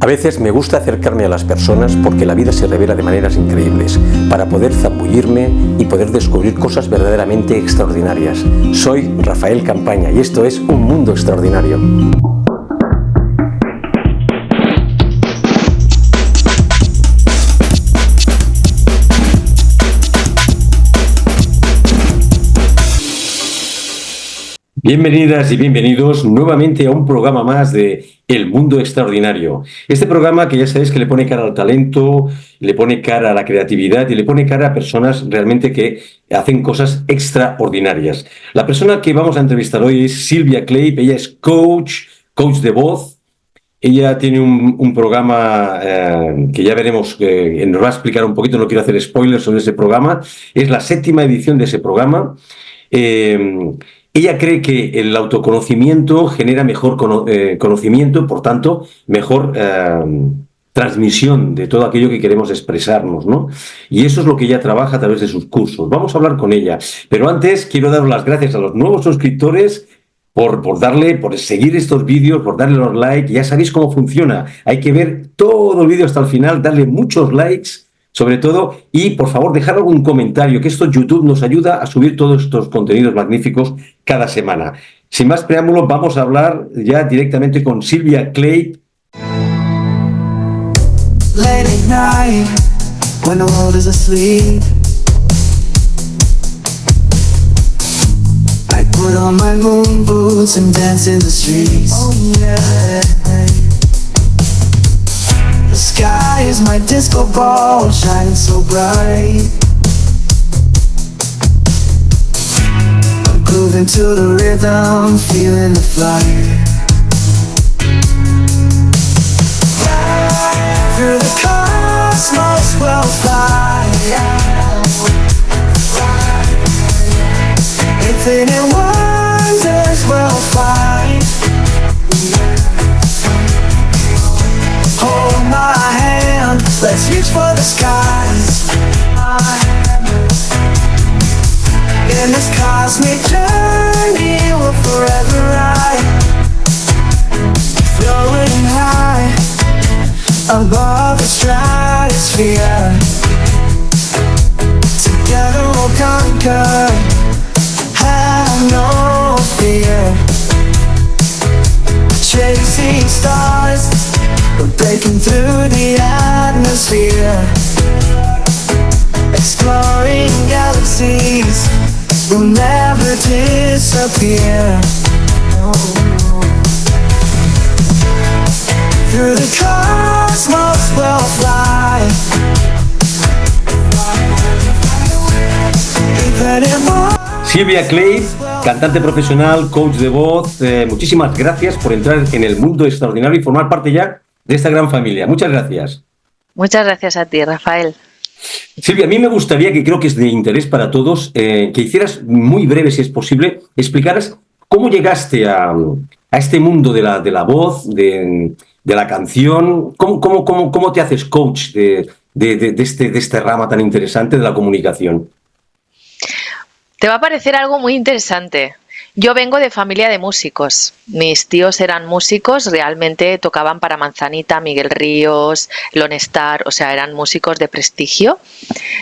veces me gusta acercarme a las personas porque la vida se revela de maneras increíbles, para poder zambullirme y poder descubrir cosas verdaderamente extraordinarias. Soy Rafael Campaña y esto es Un Mundo Extraordinario. Bienvenidas y bienvenidos nuevamente a un programa más de El Mundo Extraordinario. Este programa que ya sabéis que le pone cara al talento, le pone cara a la creatividad y le pone cara a personas realmente que hacen cosas extraordinarias. La persona que vamos a entrevistar hoy es Silvia Clay. Ella es coach de voz. Ella tiene un programa que ya veremos, nos va a explicar un poquito, no quiero hacer spoilers sobre ese programa. Es la 7ª edición de ese programa. Ella cree que el autoconocimiento genera mejor conocimiento, por tanto, mejor transmisión de todo aquello que queremos expresarnos, ¿no? Y eso es lo que ella trabaja a través de sus cursos. Vamos a hablar con ella. Pero antes quiero dar las gracias a los nuevos suscriptores por seguir estos vídeos, por darle los likes. Ya sabéis cómo funciona. Hay que ver todo el vídeo hasta el final, darle muchos likes, sobre todo, y por favor dejar algún comentario, que esto YouTube nos ayuda a subir todos estos contenidos magníficos cada semana. Sin más preámbulos, vamos a hablar ya directamente con Silvia Clay. Late at night, when the world is asleep, I put on my moon boots and dance in the streets. Oh yeah. The sky is my disco ball, shining so bright. I'm grooving to the rhythm, feeling the flight. Through the cosmos we'll fly. Infinite wonders we'll find. Hold my hand, let's reach for the skies. In this cosmic journey we'll forever ride, floating high above the stratosphere. Together we'll conquer, have no fear. Chasing stars, we're breaking through the atmosphere. Exploring galaxies, we'll never disappear. Through the cosmos we'll fly. Silvia Clay, cantante profesional, coach de voz, muchísimas gracias por entrar en el mundo extraordinario y formar parte ya de esta gran familia. Muchas gracias. Muchas gracias a ti, Rafael. Silvia, a mí me gustaría, que creo que es de interés para todos, que hicieras muy breve, si es posible, explicaras cómo llegaste a este mundo de la voz, de la canción. ¿Cómo te haces coach de este rama tan interesante de la comunicación? Te va a parecer algo muy interesante. Yo vengo de familia de músicos. Mis tíos eran músicos, realmente tocaban para Manzanita, Miguel Ríos, Lone Star, o sea, eran músicos de prestigio.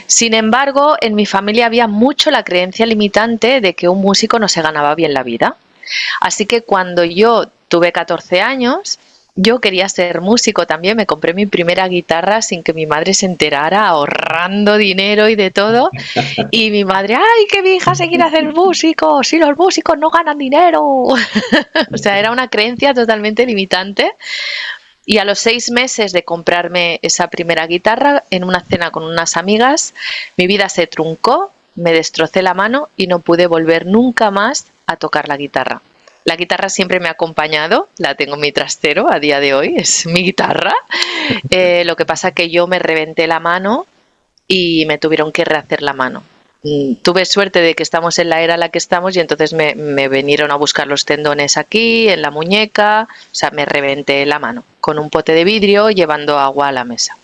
Sin embargo, en mi familia había mucho la creencia limitante de que un músico no se ganaba bien la vida. Así que cuando yo tuve 14 años, yo quería ser músico también. Me compré mi primera guitarra sin que mi madre se enterara, ahorrando dinero y de todo. Y mi madre, ¡ay, que mi hija se quiere hacer músico! ¡Si los músicos no ganan dinero! O sea, era una creencia totalmente limitante. Y a los 6 meses de comprarme esa primera guitarra, en una cena con unas amigas, mi vida se truncó, me destrocé la mano y no pude volver nunca más a tocar la guitarra. La guitarra siempre me ha acompañado, la tengo en mi trastero a día de hoy, es mi guitarra. Lo que pasa es que yo me reventé la mano y me tuvieron que rehacer la mano. Tuve suerte de que estamos en la era en la que estamos y entonces me vinieron a buscar los tendones aquí, en la muñeca, o sea, me reventé la mano con un pote de vidrio llevando agua a la mesa.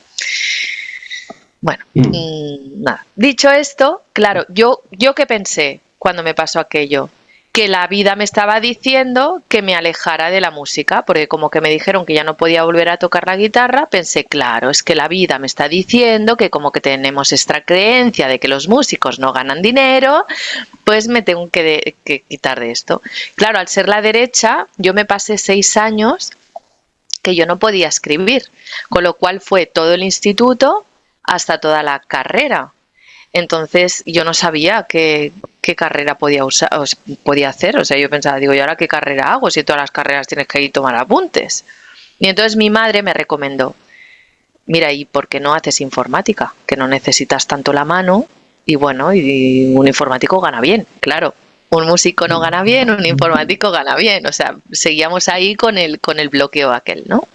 Bueno, nada. Dicho esto, claro, yo ¿qué pensé cuando me pasó aquello? que la vida me estaba diciendo que me alejara de la música, porque como que me dijeron que ya no podía volver a tocar la guitarra, pensé, claro, es que la vida me está diciendo que como que tenemos esta creencia de que los músicos no ganan dinero, pues me tengo que quitar de esto. Claro, al ser la derecha, yo me pasé 6 años que yo no podía escribir, con lo cual fue todo el instituto hasta toda la carrera. Entonces yo no sabía qué carrera podía podía hacer. O sea, yo pensaba, digo, ¿y ahora qué carrera hago si todas las carreras tienes que ir a tomar apuntes? Y entonces mi madre me recomendó, mira, ¿y por qué no haces informática? Que no necesitas tanto la mano y bueno, y un informático gana bien, claro. Un músico no gana bien, un informático gana bien. O sea, seguíamos ahí con el bloqueo aquel, ¿no?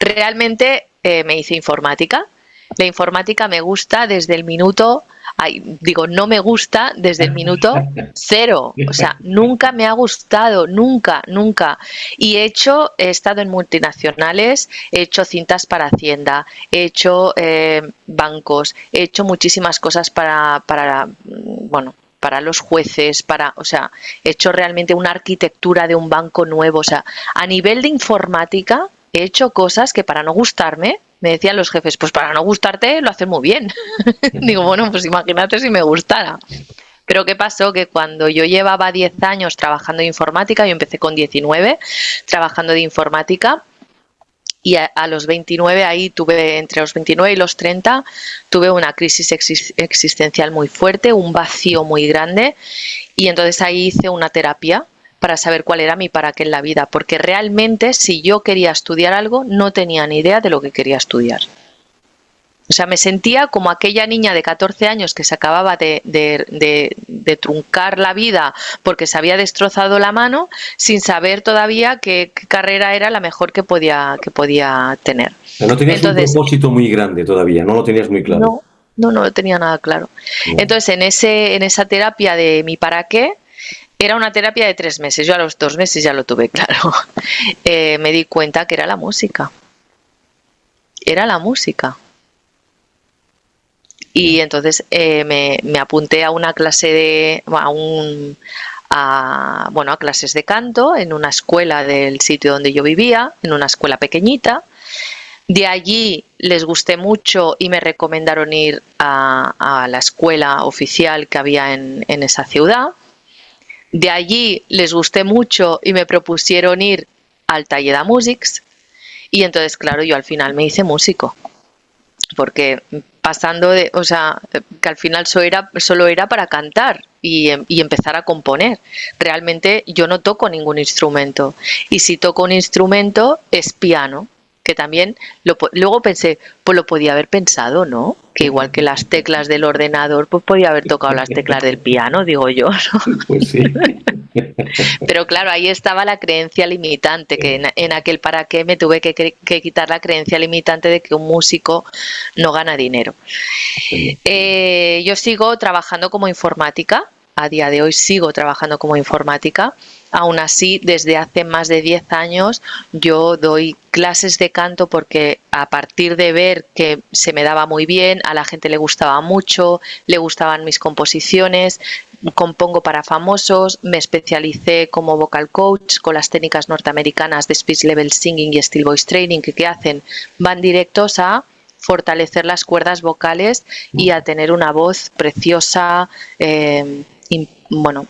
Realmente me hice informática. La informática me gusta desde el minuto, no me gusta desde el minuto 0. O sea, nunca me ha gustado, nunca, nunca. Y he estado en multinacionales, he hecho cintas para Hacienda, he hecho bancos, he hecho muchísimas cosas para los jueces, o sea, he hecho realmente una arquitectura de un banco nuevo. O sea, a nivel de informática he hecho cosas que para no gustarme, me decían los jefes, pues para no gustarte lo haces muy bien. Digo, bueno, pues imagínate si me gustara. Pero ¿qué pasó? Que cuando yo llevaba 10 años trabajando de informática, yo empecé con 19 trabajando de informática, y a los 29, entre los 29 y los 30, tuve una crisis existencial muy fuerte, un vacío muy grande, y entonces ahí hice una terapia para saber cuál era mi para qué en la vida, porque realmente si yo quería estudiar algo, no tenía ni idea de lo que quería estudiar. O sea, me sentía como aquella niña de 14 años que se acababa de truncar la vida porque se había destrozado la mano sin saber todavía qué carrera era la mejor que podía tener. No tenías un propósito muy grande todavía, no lo tenías muy claro. No lo tenía nada claro. No. Entonces, en esa terapia de mi para qué, era una terapia de 3 meses. Yo a los 2 meses ya lo tuve claro. Me di cuenta que era la música. Era la música. Y entonces me apunté a una clase a clases de canto en una escuela del sitio donde yo vivía, en una escuela pequeñita. De allí les gusté mucho y me recomendaron ir a la escuela oficial que había en esa ciudad. De allí les gusté mucho y me propusieron ir al taller de músics, y entonces, claro, yo al final me hice músico, porque que al final solo era para cantar y empezar a componer. Realmente yo no toco ningún instrumento, y si toco un instrumento es piano, que también luego pensé, pues lo podía haber pensado, ¿no? Que igual que las teclas del ordenador, pues podía haber tocado las teclas del piano, digo yo, ¿no? Pues sí. Pero claro, ahí estaba la creencia limitante, que en aquel para qué me tuve que quitar la creencia limitante de que un músico no gana dinero. Yo sigo trabajando como informática, a día de hoy sigo trabajando como informática. Aún así, desde hace más de 10 años yo doy clases de canto, porque a partir de ver que se me daba muy bien, a la gente le gustaba mucho, le gustaban mis composiciones, compongo para famosos, me especialicé como vocal coach con las técnicas norteamericanas de Speech Level Singing y Still Voice Training, que hacen, van directos a fortalecer las cuerdas vocales y a tener una voz preciosa,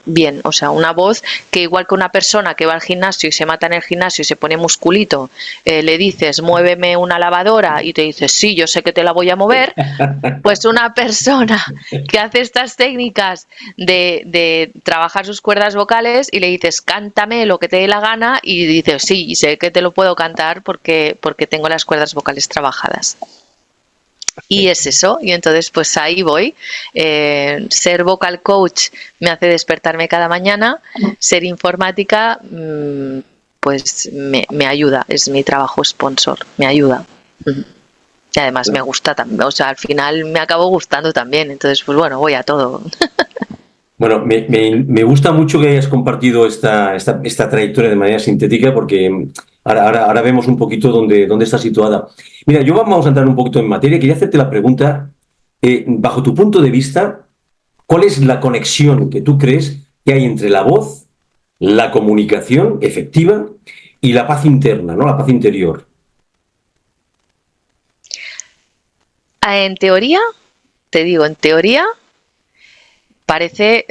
bien, o sea, una voz que igual que una persona que va al gimnasio y se mata en el gimnasio y se pone musculito, le dices, muéveme una lavadora y te dices, sí, yo sé que te la voy a mover, pues una persona que hace estas técnicas de trabajar sus cuerdas vocales y le dices, cántame lo que te dé la gana, y dices, sí, sé que te lo puedo cantar porque tengo las cuerdas vocales trabajadas. Y es eso, y entonces pues ahí voy. Ser vocal coach me hace despertarme cada mañana, ser informática pues me ayuda, es mi trabajo sponsor, me ayuda. Y además me gusta también, o sea, al final me acabo gustando también, entonces pues bueno, voy a todo. Bueno, me gusta mucho que hayas compartido esta trayectoria de manera sintética, porque ahora vemos un poquito dónde está situada. Mira, vamos a entrar un poquito en materia. Quería hacerte la pregunta, bajo tu punto de vista, ¿cuál es la conexión que tú crees que hay entre la voz, la comunicación efectiva y la paz interna, ¿no? La paz interior. En teoría, te digo, en teoría parece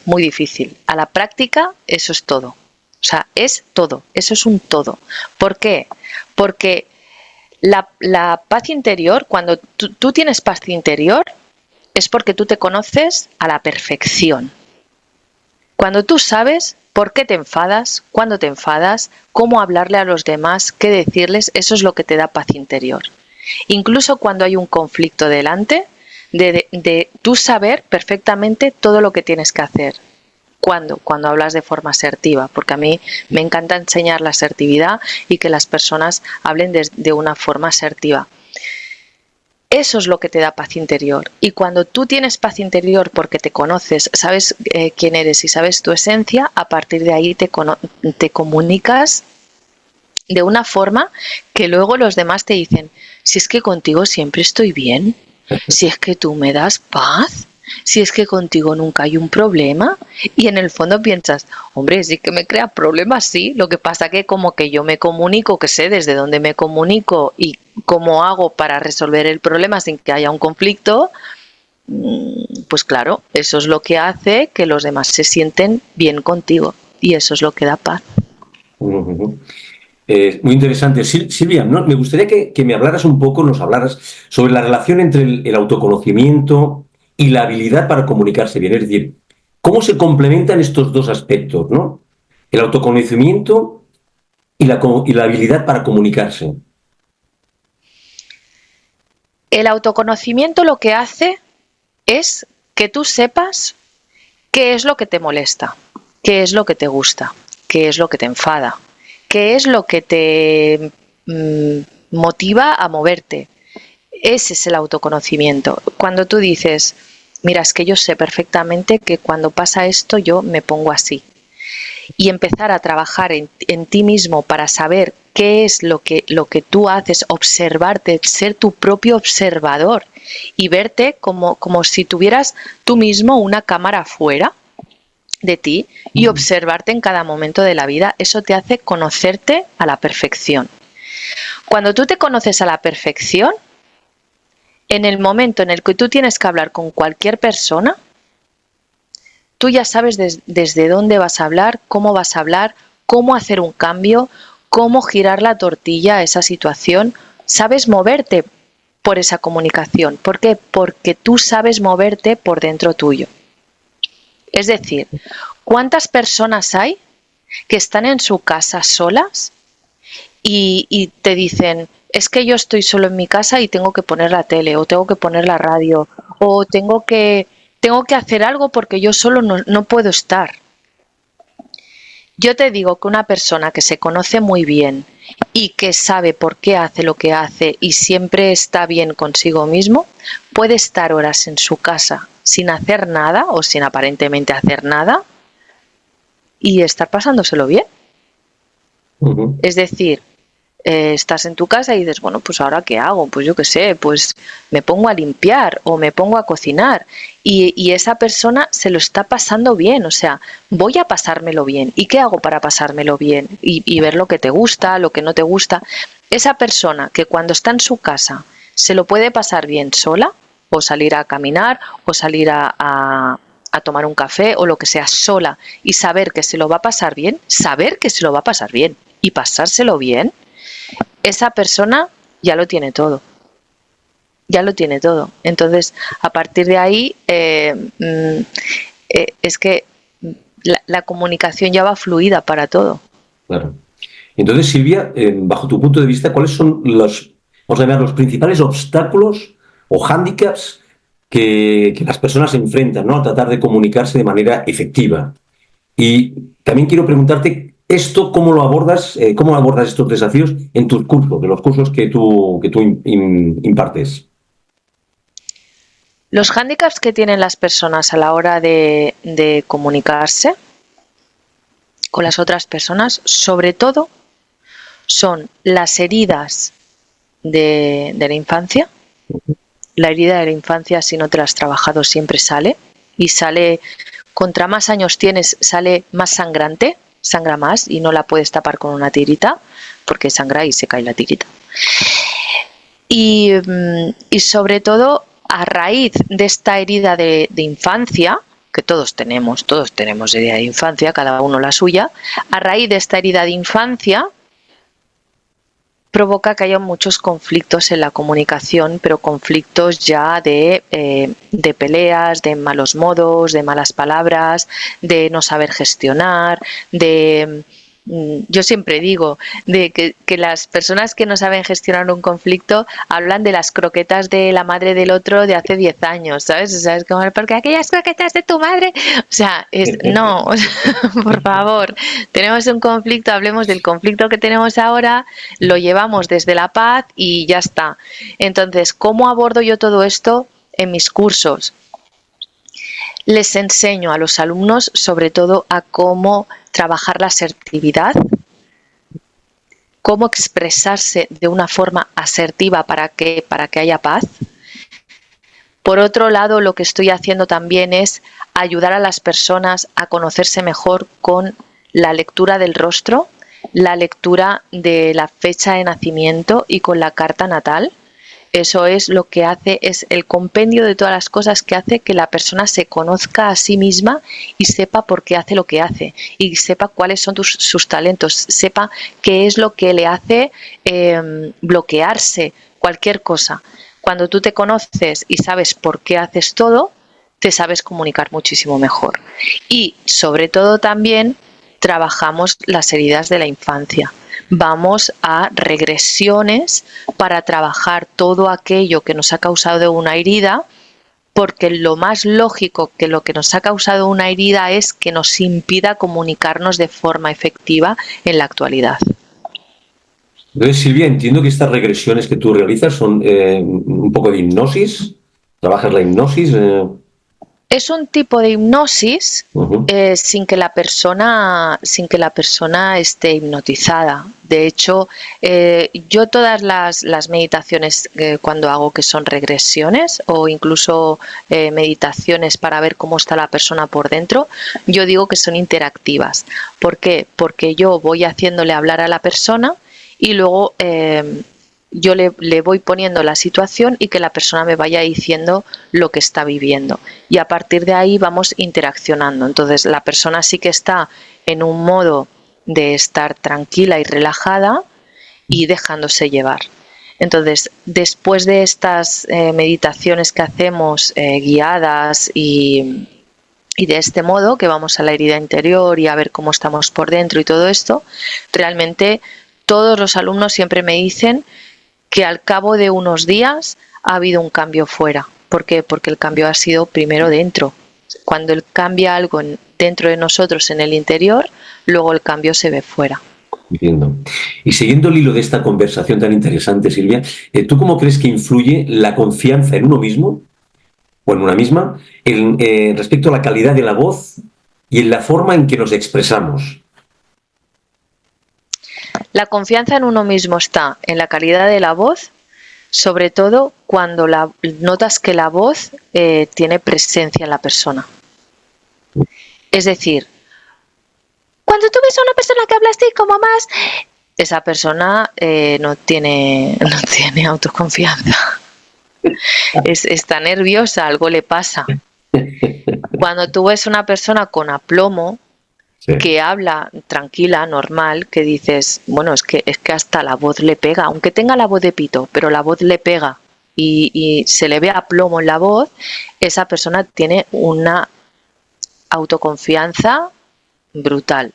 muy difícil. A la práctica eso es todo. O sea, es todo. Eso es un todo. ¿Por qué? Porque la paz interior, cuando tú tienes paz interior, es porque tú te conoces a la perfección. Cuando tú sabes por qué te enfadas, cuándo te enfadas, cómo hablarle a los demás, qué decirles, eso es lo que te da paz interior. Incluso cuando hay un conflicto delante, de tú saber perfectamente todo lo que tienes que hacer. ¿Cuándo? Cuando hablas de forma asertiva, porque a mí me encanta enseñar la asertividad y que las personas hablen de una forma asertiva. Eso es lo que te da paz interior. Y cuando tú tienes paz interior porque te conoces, sabes quién eres y sabes tu esencia, a partir de ahí te comunicas de una forma que luego los demás te dicen, si es que contigo siempre estoy bien, si es que tú me das paz, si es que contigo nunca hay un problema. Y en el fondo piensas, hombre, sí que me crea problemas, sí, lo que pasa que como que yo me comunico, que sé desde dónde me comunico y cómo hago para resolver el problema sin que haya un conflicto, pues claro, eso es lo que hace que los demás se sienten bien contigo y eso es lo que da paz. Muy interesante. Silvia, ¿no? Me gustaría que me hablaras un poco, nos hablaras sobre la relación entre el autoconocimiento y la habilidad para comunicarse bien. Es decir, cómo se complementan estos dos aspectos, ¿no? El autoconocimiento y la habilidad para comunicarse. El autoconocimiento lo que hace es que tú sepas qué es lo que te molesta, qué es lo que te gusta, qué es lo que te enfada, qué es lo que te motiva a moverte. Ese es el autoconocimiento. Cuando tú dices, mira, es que yo sé perfectamente que cuando pasa esto yo me pongo así. Y empezar a trabajar en ti mismo para saber qué es lo que tú haces, observarte, ser tu propio observador y verte como si tuvieras tú mismo una cámara afuera de ti y observarte en cada momento de la vida, eso te hace conocerte a la perfección. Cuando tú te conoces a la perfección, en el momento en el que tú tienes que hablar con cualquier persona, tú ya sabes desde dónde vas a hablar, cómo hacer un cambio, cómo girar la tortilla a esa situación. Sabes moverte por esa comunicación. ¿Por qué? Porque tú sabes moverte por dentro tuyo. Es decir, ¿cuántas personas hay que están en su casa solas y te dicen, es que yo estoy solo en mi casa y tengo que poner la tele o tengo que poner la radio o tengo que hacer algo porque yo solo no puedo estar? Yo te digo que una persona que se conoce muy bien y que sabe por qué hace lo que hace y siempre está bien consigo mismo, puede estar horas en su casa sin hacer nada o sin aparentemente hacer nada y estar pasándoselo bien. Es decir, estás en tu casa y dices, bueno, pues ahora qué hago, pues yo qué sé, pues me pongo a limpiar o me pongo a cocinar y esa persona se lo está pasando bien, o sea, voy a pasármelo bien. ¿Y qué hago para pasármelo bien? Y ver lo que te gusta, lo que no te gusta. Esa persona que cuando está en su casa se lo puede pasar bien sola o salir a caminar o salir a tomar un café o lo que sea sola y saber que se lo va a pasar bien, saber que se lo va a pasar bien y pasárselo bien, esa persona ya lo tiene todo. Ya lo tiene todo. Entonces, a partir de ahí, es que la comunicación ya va fluida para todo. Claro. Entonces, Silvia, bajo tu punto de vista, ¿cuáles son vamos a llamar, los principales obstáculos o hándicaps que las personas se enfrentan, ¿no? A tratar de comunicarse de manera efectiva? Y también quiero preguntarte, ¿esto cómo abordas estos desafíos en tus cursos, de los cursos que tú impartes? Los hándicaps que tienen las personas a la hora de comunicarse con las otras personas, sobre todo, son las heridas de la infancia. La herida de la infancia, si no te la has trabajado, siempre sale. Y sale contra más años tienes, sale más sangrante, sangra más y no la puedes tapar con una tirita, porque sangra y se cae la tirita. Y sobre todo, a raíz de esta herida de infancia, que todos tenemos herida de infancia, cada uno la suya, a raíz de esta herida de infancia, provoca que haya muchos conflictos en la comunicación, pero conflictos ya de peleas, de malos modos, de malas palabras, de no saber gestionar, yo siempre digo de que las personas que no saben gestionar un conflicto hablan de las croquetas de la madre del otro de hace 10 años, ¿sabes? O sea, es como, porque aquellas croquetas de tu madre, o sea, no, por favor, tenemos un conflicto, hablemos del conflicto que tenemos ahora, lo llevamos desde la paz y ya está. Entonces, ¿cómo abordo yo todo esto en mis cursos? Les enseño a los alumnos sobre todo a cómo trabajar la asertividad, cómo expresarse de una forma asertiva para que haya paz. Por otro lado, lo que estoy haciendo también es ayudar a las personas a conocerse mejor con la lectura del rostro, la lectura de la fecha de nacimiento y con la carta natal. Eso es lo que hace, es el compendio de todas las cosas que hace que la persona se conozca a sí misma y sepa por qué hace lo que hace y sepa cuáles son sus talentos, sepa qué es lo que le hace bloquearse, cualquier cosa. Cuando tú te conoces y sabes por qué haces todo, te sabes comunicar muchísimo mejor. Y sobre todo también trabajamos las heridas de la infancia. Vamos a regresiones para trabajar todo aquello que nos ha causado una herida, porque lo más lógico que lo que nos ha causado una herida es que nos impida comunicarnos de forma efectiva en la actualidad. Entonces, Silvia, entiendo que estas regresiones que tú realizas son un poco de hipnosis. ¿Trabajas la hipnosis? Es un tipo de hipnosis sin que la persona esté hipnotizada. De hecho, yo todas las meditaciones cuando hago que son regresiones o incluso meditaciones para ver cómo está la persona por dentro, yo digo que son interactivas. ¿Por qué? Porque yo voy haciéndole hablar a la persona y luego yo le voy poniendo la situación y que la persona me vaya diciendo lo que está viviendo. Y a partir de ahí vamos interaccionando. Entonces la persona sí que está en un modo de estar tranquila y relajada y dejándose llevar. Entonces, después de estas meditaciones que hacemos guiadas y de este modo, que vamos a la herida interior y a ver cómo estamos por dentro y todo esto, realmente todos los alumnos siempre me dicen que al cabo de unos días ha habido un cambio fuera. ¿Por qué? Porque el cambio ha sido primero dentro. Cuando cambia algo dentro de nosotros en el interior, luego el cambio se ve fuera. Entiendo. Y siguiendo el hilo de esta conversación tan interesante, Silvia, ¿tú cómo crees que influye la confianza en uno mismo o en una misma respecto a la calidad de la voz y en la forma en que nos expresamos? La confianza en uno mismo está en la calidad de la voz, sobre todo cuando notas que la voz tiene presencia en la persona. Es decir, cuando tú ves a una persona que habla así como más, esa persona no tiene autoconfianza. Está nerviosa, algo le pasa. Cuando tú ves una persona con aplomo, sí, que habla tranquila, normal, que dices, bueno, es que hasta la voz le pega, aunque tenga la voz de pito, pero la voz le pega y se le ve aplomo en la voz, esa persona tiene una autoconfianza brutal.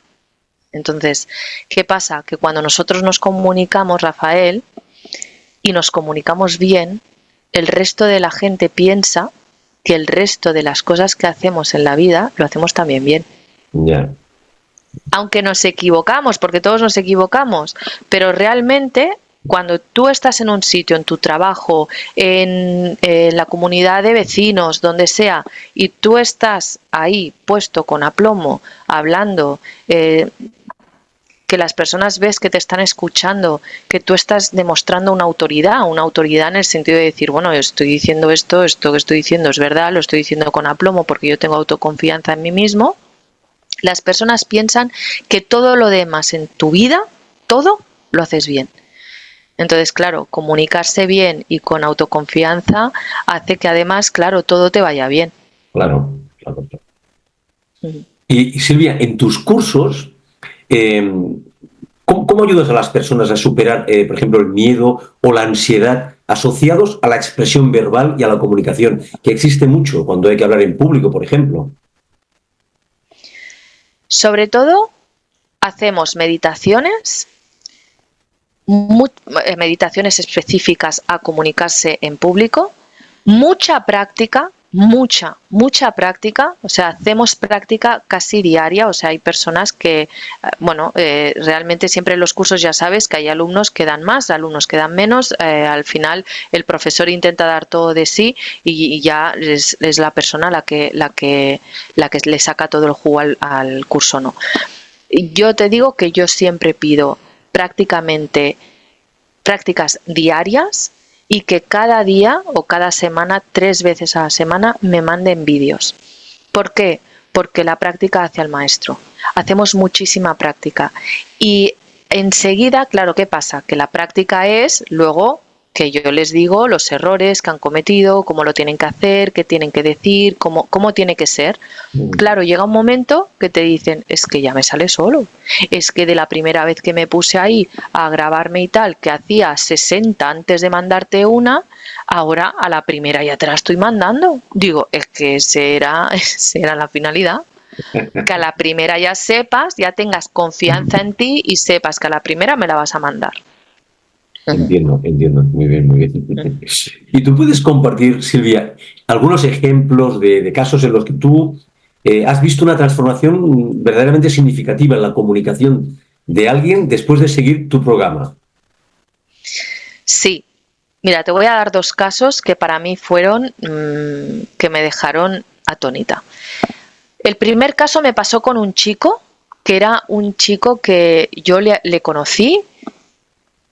Entonces, ¿qué pasa? Que cuando nosotros nos comunicamos, Rafael, y nos comunicamos bien, el resto de la gente piensa que el resto de las cosas que hacemos en la vida lo hacemos también bien. Yeah. Aunque nos equivocamos, porque todos nos equivocamos, pero realmente cuando tú estás en un sitio, en tu trabajo, en la comunidad de vecinos, donde sea, y tú estás ahí puesto con aplomo, hablando, que que las personas ves que te están escuchando, que tú estás demostrando una autoridad en el sentido de decir, bueno, estoy diciendo esto que estoy diciendo es verdad, lo estoy diciendo con aplomo porque yo tengo autoconfianza en mí mismo. Las personas piensan que todo lo demás en tu vida, todo lo haces bien. Entonces, claro, comunicarse bien y con autoconfianza hace que además, claro, todo te vaya bien. Claro, claro, claro. Y Silvia, en tus cursos, eh, ¿cómo ayudas a las personas a superar, por ejemplo, el miedo o la ansiedad asociados a la expresión verbal y a la comunicación, que existe mucho cuando hay que hablar en público, por ejemplo? Sobre todo, hacemos meditaciones específicas a comunicarse en público, mucha práctica, mucha práctica, o sea, hacemos práctica casi diaria, o sea, hay personas que, realmente siempre en los cursos ya sabes que hay alumnos que dan más, alumnos que dan menos, al final el profesor intenta dar todo de sí y ya es la persona la que le saca todo el jugo al curso, ¿no? Yo te digo que yo siempre pido prácticamente prácticas diarias y que cada día o cada semana, 3 veces a la semana, me manden vídeos. ¿Por qué? Porque la práctica hace al maestro. Hacemos muchísima práctica. Y enseguida, claro, ¿qué pasa? Que la práctica es luego que yo les digo los errores que han cometido, cómo lo tienen que hacer, qué tienen que decir, cómo tiene que ser. Claro, llega un momento que te dicen, es que ya me sale solo. Es que de la primera vez que me puse ahí a grabarme y tal, que hacía 60 antes de mandarte una, ahora a la primera ya te la estoy mandando. Digo, es que esa era la finalidad. Que a la primera ya sepas, ya tengas confianza en ti y sepas que a la primera me la vas a mandar. Entiendo, entiendo. Muy bien, muy bien. ¿Y tú puedes compartir, Silvia, algunos ejemplos de casos en los que tú has visto una transformación verdaderamente significativa en la comunicación de alguien después de seguir tu programa? Sí, mira, te voy a dar 2 casos que para mí fueron que me dejaron atónita. El primer caso me pasó con un chico, que era un chico que yo le conocí,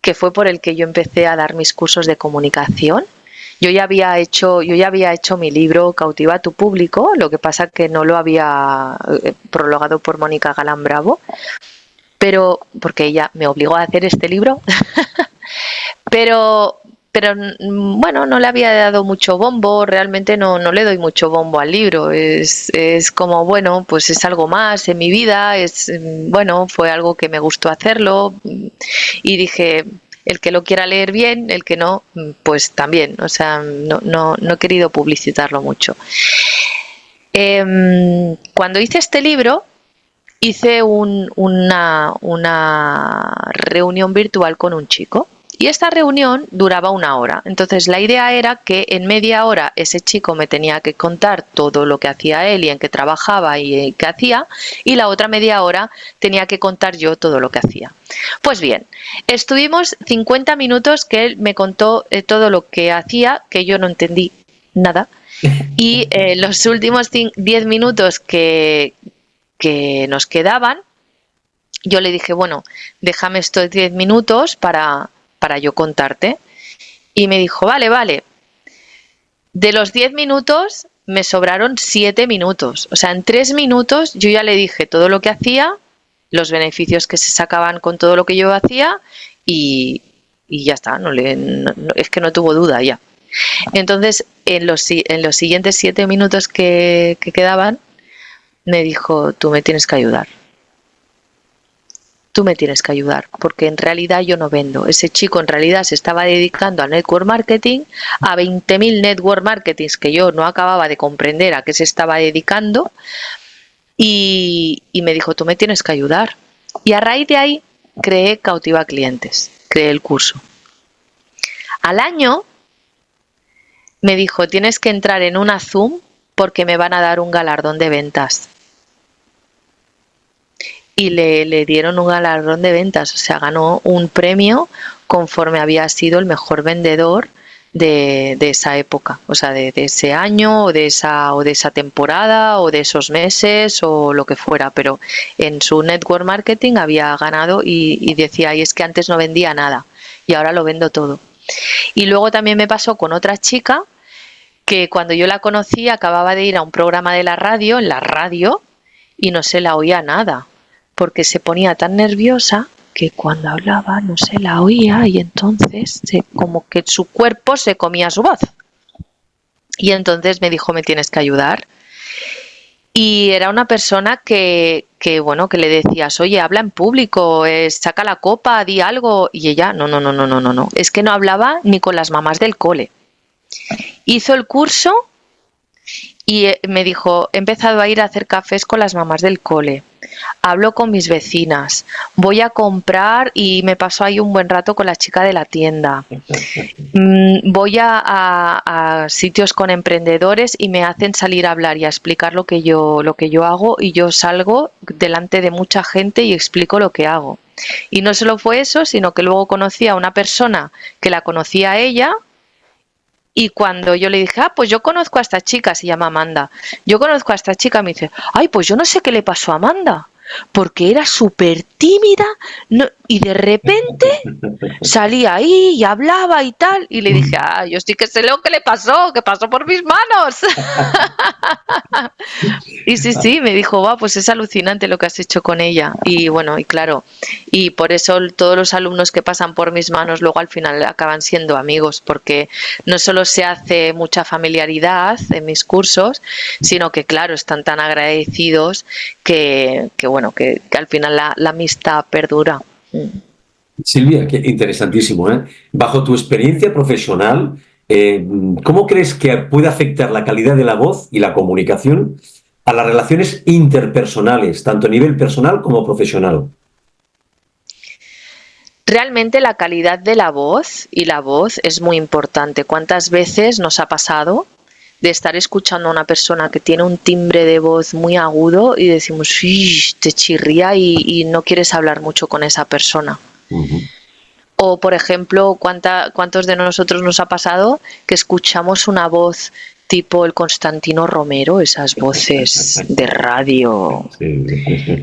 que fue por el que yo empecé a dar mis cursos de comunicación. Yo ya había hecho mi libro Cautiva a tu público, lo que pasa que no lo había prologado por Mónica Galán Bravo, pero porque ella me obligó a hacer este libro. pero bueno, no le había dado mucho bombo, realmente no le doy mucho bombo al libro, es como, bueno, pues es algo más en mi vida, bueno, fue algo que me gustó hacerlo y dije, el que lo quiera leer bien, el que no, pues también, o sea, no he querido publicitarlo mucho. Cuando hice este libro, hice una reunión virtual con un chico y esta reunión duraba 1 hora. Entonces la idea era que en media hora ese chico me tenía que contar todo lo que hacía él y en qué trabajaba y qué hacía, y la otra media hora tenía que contar yo todo lo que hacía. Pues bien, estuvimos 50 minutos que él me contó todo lo que hacía, que yo no entendí nada, y los últimos 10 minutos que nos quedaban, yo le dije, bueno, déjame estos 10 minutos para yo contarte. Y me dijo, vale. De los 10 minutos me sobraron 7 minutos. O sea, en 3 minutos yo ya le dije todo lo que hacía, los beneficios que se sacaban con todo lo que yo hacía y ya está. Es que no tuvo duda ya. Entonces, en los siguientes 7 minutos que quedaban, me dijo, tú me tienes que ayudar. Tú me tienes que ayudar, porque en realidad yo no vendo. Ese chico en realidad se estaba dedicando al network marketing, a 20.000 network marketings que yo no acababa de comprender a qué se estaba dedicando, y me dijo, tú me tienes que ayudar. Y a raíz de ahí creé Cautiva Clientes, creé el curso. Al año me dijo, tienes que entrar en una Zoom porque me van a dar un galardón de ventas. Y le dieron un galardón de ventas, o sea, ganó un premio conforme había sido el mejor vendedor de esa época, o sea, de ese año o de esa temporada o de esos meses o lo que fuera, pero en su network marketing había ganado y decía, y es que antes no vendía nada y ahora lo vendo todo. Y luego también me pasó con otra chica que cuando yo la conocí acababa de ir a un programa de la radio, en la radio, y no se la oía nada, porque se ponía tan nerviosa que cuando hablaba no se la oía y entonces como que su cuerpo se comía su voz. Y entonces me dijo, me tienes que ayudar. Y era una persona bueno, que le decías, oye, habla en público, saca la copa, di algo. Y ella, no, no, no, no, no, no, no. Es que no hablaba ni con las mamás del cole. Hizo el curso y me dijo, he empezado a ir a hacer cafés con las mamás del cole, hablo con mis vecinas, voy a comprar y me paso ahí un buen rato con la chica de la tienda, voy a sitios con emprendedores y me hacen salir a hablar y a explicar lo que yo hago y yo salgo delante de mucha gente y explico lo que hago. Y no solo fue eso, sino que luego conocí a una persona que la conocía a ella. Y cuando yo le dije, pues yo conozco a esta chica, se llama Amanda, yo conozco a esta chica, me dice, ay, pues yo no sé qué le pasó a Amanda, porque era súper tímida y de repente salía ahí y hablaba y tal, y le dije, yo sí que sé lo que pasó por mis manos. Y sí, me dijo, pues es alucinante lo que has hecho con ella. Y bueno, y claro, y por eso todos los alumnos que pasan por mis manos luego al final acaban siendo amigos, porque no solo se hace mucha familiaridad en mis cursos, sino que claro, están tan agradecidos bueno, que al final la amistad perdura. Silvia, qué interesantísimo, ¿eh? Bajo tu experiencia profesional, ¿cómo crees que puede afectar la calidad de la voz y la comunicación a las relaciones interpersonales, tanto a nivel personal como profesional? Realmente la calidad de la voz y la voz es muy importante. ¿Cuántas veces nos ha pasado de estar escuchando a una persona que tiene un timbre de voz muy agudo y decimos, te chirría y no quieres hablar mucho con esa persona? Uh-huh. O, por ejemplo, ¿cuántos de nosotros nos ha pasado que escuchamos una voz tipo el Constantino Romero, esas voces de radio, Sí.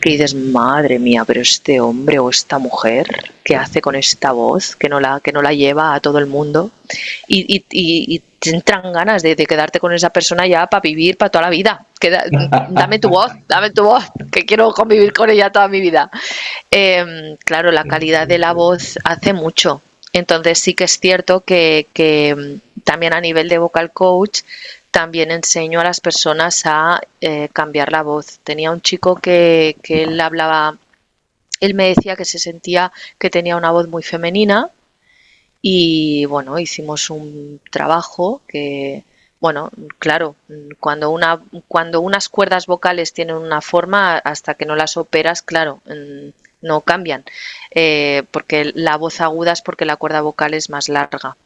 que dices, madre mía, pero este hombre o esta mujer, ¿qué hace con esta voz que no la lleva a todo el mundo? Y te entran ganas de quedarte con esa persona ya para vivir para toda la vida. Dame tu voz, que quiero convivir con ella toda mi vida. Claro, la calidad de la voz hace mucho. Entonces sí que es cierto que también a nivel de vocal coach también enseño a las personas a cambiar la voz. Tenía un chico que él hablaba, él me decía que se sentía que tenía una voz muy femenina y bueno, hicimos un trabajo que, bueno, claro, cuando unas cuerdas vocales tienen una forma, hasta que no las operas, claro, no cambian, porque la voz aguda es porque la cuerda vocal es más larga.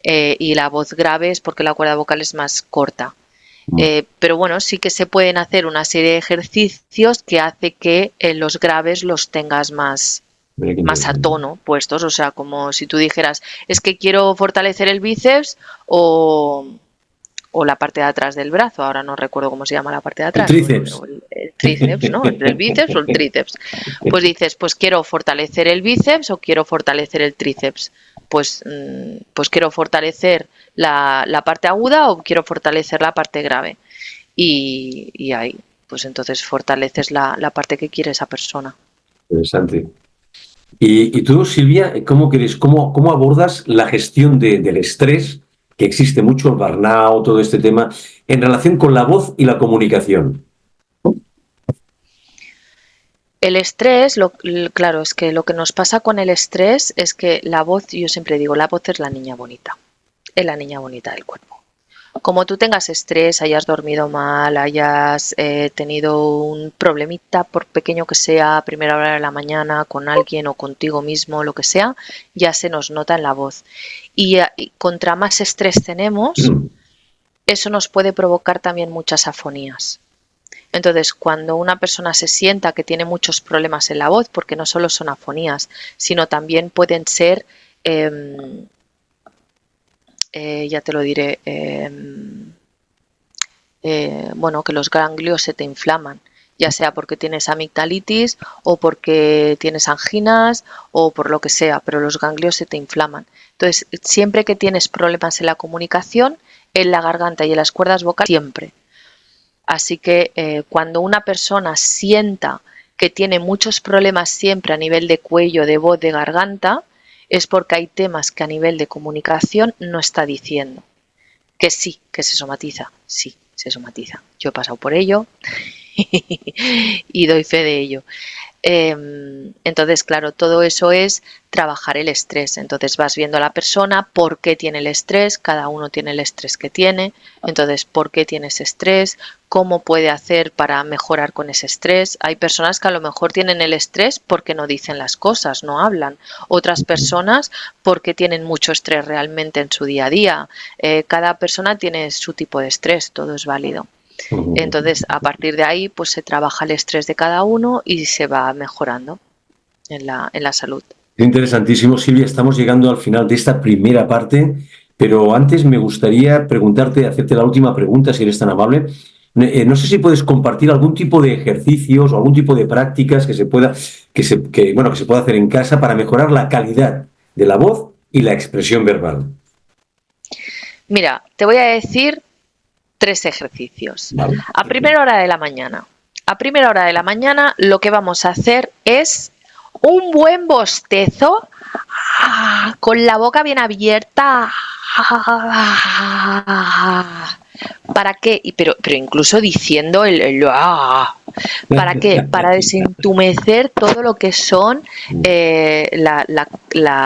Y la voz grave es porque la cuerda vocal es más corta. Pero bueno, sí que se pueden hacer una serie de ejercicios que hace que los graves los tengas más a tono puestos, o sea, como si tú dijeras, es que quiero fortalecer el bíceps o la parte de atrás del brazo, ahora no recuerdo cómo se llama la parte de El atrás, tríceps. el tríceps, ¿no? El bíceps o el tríceps. Pues dices, pues quiero fortalecer el bíceps o quiero fortalecer el tríceps. Pues quiero fortalecer la parte aguda o quiero fortalecer la parte grave. Y ahí, pues entonces fortaleces la parte que quiere esa persona. Interesante. Y tú, Silvia, cómo abordas la gestión del estrés, que existe mucho, el burnout, todo este tema, en relación con la voz y la comunicación? El estrés, claro, es que lo que nos pasa con el estrés es que la voz, yo siempre digo, la voz es la niña bonita, es la niña bonita del cuerpo. Como tú tengas estrés, hayas dormido mal, hayas tenido un problemita, por pequeño que sea, a primera hora de la mañana, con alguien o contigo mismo, lo que sea, ya se nos nota en la voz. Y contra más estrés tenemos, eso nos puede provocar también muchas afonías. Entonces, cuando una persona se sienta que tiene muchos problemas en la voz, porque no solo son afonías, sino también pueden ser ya te lo diré, bueno, que los ganglios se te inflaman, ya sea porque tienes amigdalitis o porque tienes anginas o por lo que sea, pero los ganglios se te inflaman. Entonces, siempre que tienes problemas en la comunicación, en la garganta y en las cuerdas vocales, siempre. Así que cuando una persona sienta que tiene muchos problemas siempre a nivel de cuello, de voz, de garganta, es porque hay temas que a nivel de comunicación no está diciendo. Que sí, que se somatiza, sí, se somatiza. Yo he pasado por ello y doy fe de ello. Entonces, claro, todo eso es trabajar el estrés. Entonces vas viendo a la persona por qué tiene el estrés, cada uno tiene el estrés que tiene. Entonces, ¿por qué tiene ese estrés? ¿Cómo puede hacer para mejorar con ese estrés? Hay personas que a lo mejor tienen el estrés porque no dicen las cosas, no hablan. Otras personas porque tienen mucho estrés realmente en su día a día. Cada persona tiene su tipo de estrés, todo es válido. Entonces, a partir de ahí, pues se trabaja el estrés de cada uno y se va mejorando en la salud. Interesantísimo, Silvia. Estamos llegando al final de esta primera parte, pero antes me gustaría preguntarte, hacerte la última pregunta, si eres tan amable. No sé si puedes compartir algún tipo de ejercicios o algún tipo de prácticas que se pueda hacer en casa para mejorar la calidad de la voz y la expresión verbal. Mira, te voy a decir 3 ejercicios. Vale. A primera hora de la mañana. A primera hora de la mañana lo que vamos a hacer es un buen bostezo con la boca bien abierta. ¿Para qué? Pero incluso diciendo ¿para qué? Para desentumecer todo lo que son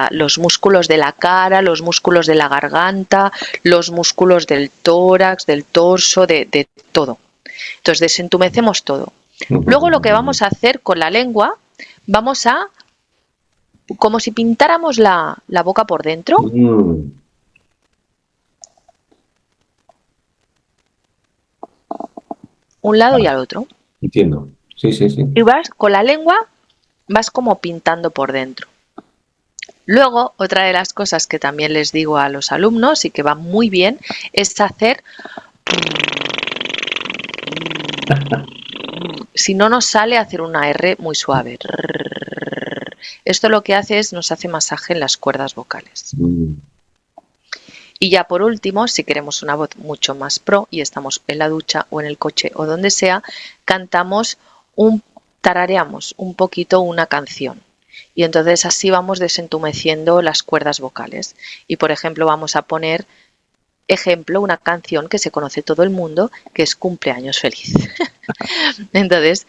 los músculos de la cara, los músculos de la garganta, los músculos del tórax, del torso, de todo. Entonces desentumecemos todo. Luego lo que vamos a hacer con la lengua, vamos a, como si pintáramos la boca por dentro. Un lado y al otro. Entiendo. Sí, sí, sí. Y vas con la lengua, vas como pintando por dentro. Luego, otra de las cosas que también les digo a los alumnos y que va muy bien es hacer... Si no nos sale, hacer una R muy suave. Esto lo que hace es nos hace masaje en las cuerdas vocales. Y ya por último, si queremos una voz mucho más pro y estamos en la ducha o en el coche o donde sea, tarareamos un poquito una canción. Y entonces así vamos desentumeciendo las cuerdas vocales. Y por ejemplo vamos a poner, una canción que se conoce todo el mundo, que es Cumpleaños Feliz. Entonces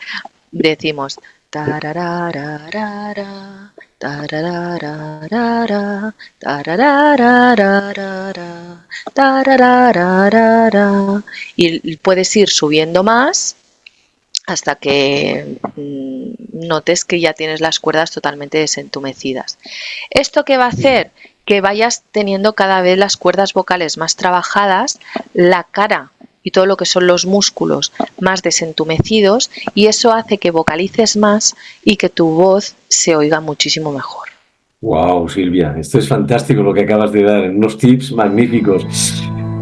decimos... Tararararara, tararararara, tararararara, tararararara. Y puedes ir subiendo más hasta que notes que ya tienes las cuerdas totalmente desentumecidas. ¿Esto qué va a hacer? Que vayas teniendo cada vez las cuerdas vocales más trabajadas, la cara y todo lo que son los músculos más desentumecidos, y eso hace que vocalices más y que tu voz se oiga muchísimo mejor. Wow, Silvia, esto es fantástico lo que acabas de dar, unos tips magníficos.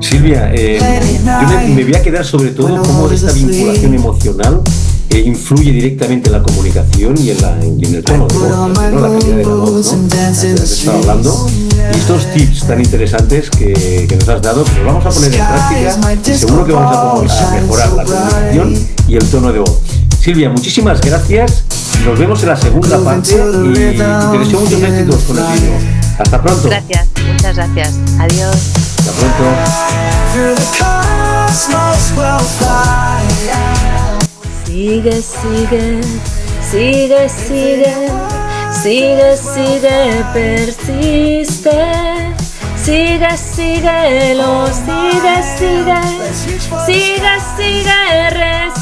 Silvia, yo me voy a quedar sobre todo cómo esta vinculación emocional influye directamente en la comunicación y en el tono de voz, ¿no? La calidad de la voz, ¿no? Has estado hablando. Y estos tips tan interesantes que nos has dado, pues los vamos a poner en práctica y seguro que vamos a mejorar la comunicación y el tono de voz. Silvia, muchísimas gracias. Nos vemos en la segunda parte y te deseo muchos éxitos con el vídeo. Hasta pronto. Gracias, muchas gracias. Adiós. Hasta pronto. Sigue, sigue, sigue, sigue, sigue, sigue, persiste. Sigue, síguelo, sigue, sigue, sigue, sigue, resiste.